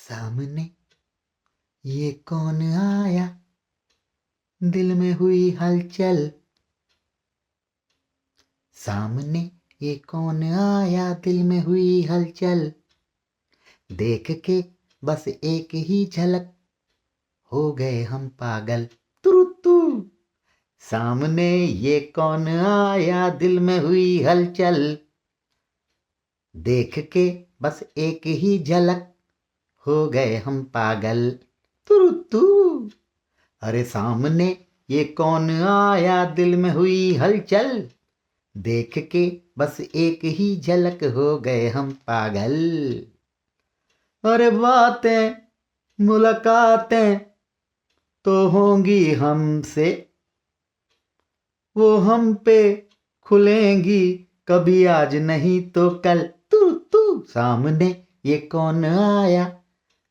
सामने ये कौन आया, दिल में हुई हलचल। सामने ये कौन आया, दिल में हुई हलचल। देख के बस एक ही झलक, हो गए हम पागल। तुरुतु। सामने ये कौन आया, दिल में हुई हलचल। देख के बस एक ही झलक, हो गए हम पागल। तुरुतु। अरे सामने ये कौन आया, दिल में हुई हलचल। देख के बस एक ही झलक, हो गए हम पागल। अरे बातें मुलाकातें तो होंगी हमसे, वो हम पे खुलेंगी कभी आज नहीं तो कल। तू तू। सामने ये कौन आया,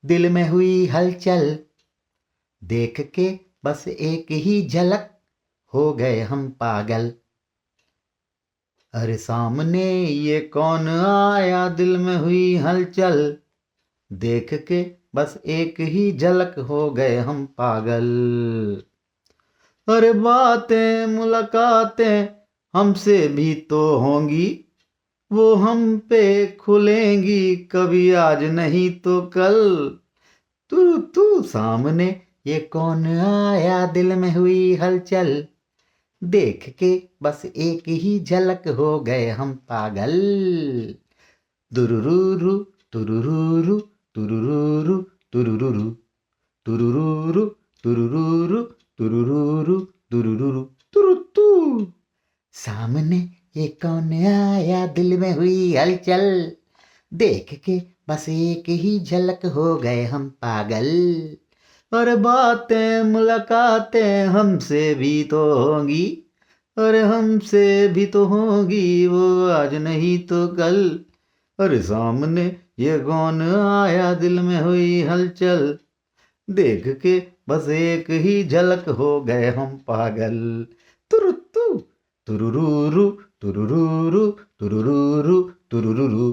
दिल में हुई हलचल। देख के बस एक ही झलक, हो गए हम पागल। अरे सामने ये कौन आया, दिल में हुई हलचल। देख के बस एक ही झलक, हो गए हम पागल। अरे बातें मुलाकातें हमसे भी तो होंगी, वो हम पे खुलेंगी कभी आज नहीं तो कल। तू तू। सामने ये कौन आया, दिल में हुई हलचल। देख के बस एक ही झलक, हो गए हम पागल। दुरुरुरु तुरुरुरु तुरुरुरु तुरुरुरु तुरुरुरु तुरुरुरु तुरुरुरु तुरुरुरु तुरुतु। सामने ये कौन आया, दिल में हुई हलचल। देख के बस एक ही झलक, हो गए हम पागल। और बातें मुलाकातें हमसे भी तो होंगी, और हमसे भी तो होंगी वो आज नहीं तो कल। अरे सामने ये कौन आया, दिल में हुई हलचल। देख के बस एक ही झलक, हो गए हम पागल। तुरुतु तुरुरुरु तुरुरुरु तुरुरुरु तुरुरुरु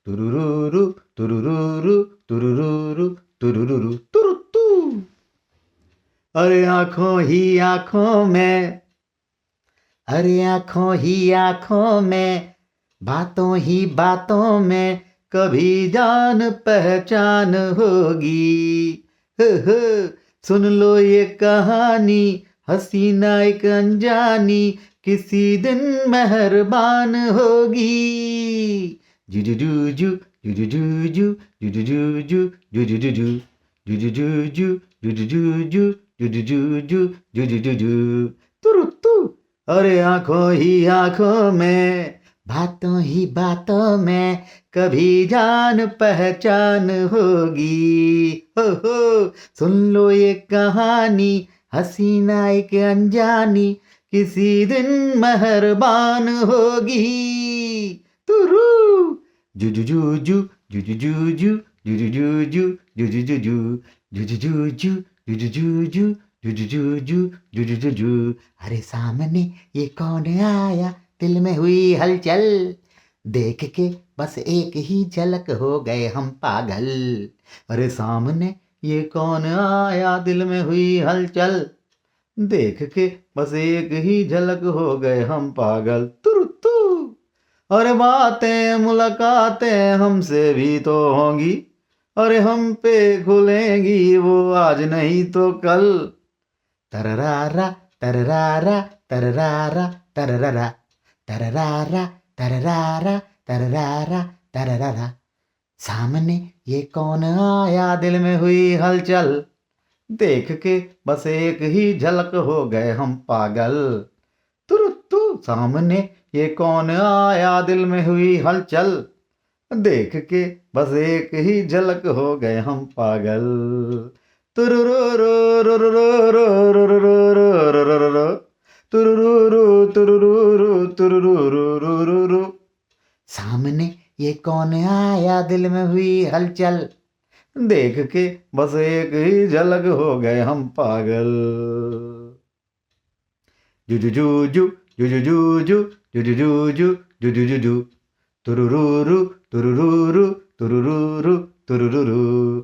तुरुरुरु तुरुरुरु तुरुरुरु तुरुरुरु तुरुतु। अरे आंखों ही आंखों में, अरे आंखों ही आंखों में, बातों ही बातों में कभी जान पहचान होगी। हो, सुन लो ये कहानी, हसीना एक अनजानी, किसी दिन मेहरबान होगी। जुजुजुजु जुजुजुजु जुजुजुजु जुजुजुजु जुजुजुजु जुजुजुजु जुजुजुजु जुजुजुजु तुरुतु। अरे आंखों ही आंखों में, बातों ही बातों में कभी जान पहचान होगी। हो, सुन लो ये कहानी, हसीना एक अनजानी, किसी दिन मेहरबान होगी। तुरु। जुजुजुजु जुजुजुजु जुजुजुजु जुजुजुजु जुजुजुजु जुजुजुजु जुजुजुजु जुजुजुजु। अरे सामने ये कौन आया, दिल में हुई हलचल। देख के बस एक ही झलक, हो गए हम पागल। अरे सामने ये कौन आया, दिल में हुई हलचल। देख के बस एक ही झलक, हो गए हम पागल। तुरुतु। और बातें मुलाकातें हमसे भी तो होंगी, अरे हम पे खुलेंगी वो आज नहीं तो कल। तररारा तररारा तररारा तररारा तररारा तररारा तररारा तररारा। सामने ये कौन आया, दिल में हुई हलचल। देख के बस एक ही झलक, हो गए हम पागल। तुरुतु। सामने ये कौन आया, दिल में हुई हलचल। देख के बस एक ही झलक, हो गए हम पागल। तुरुरुरु तुरुरुरु तुरुरुरु तुरुरुरु। सामने ये कौन आया, दिल में हुई हलचल। देख के बस एक ही झलक, हो गए हम पागल। जुजुजुजु जुजुजुजु जुजुजुजु जुजुजुजु तुरुरुरु तुरुरुरु तुरुरुरु तुरुरुरु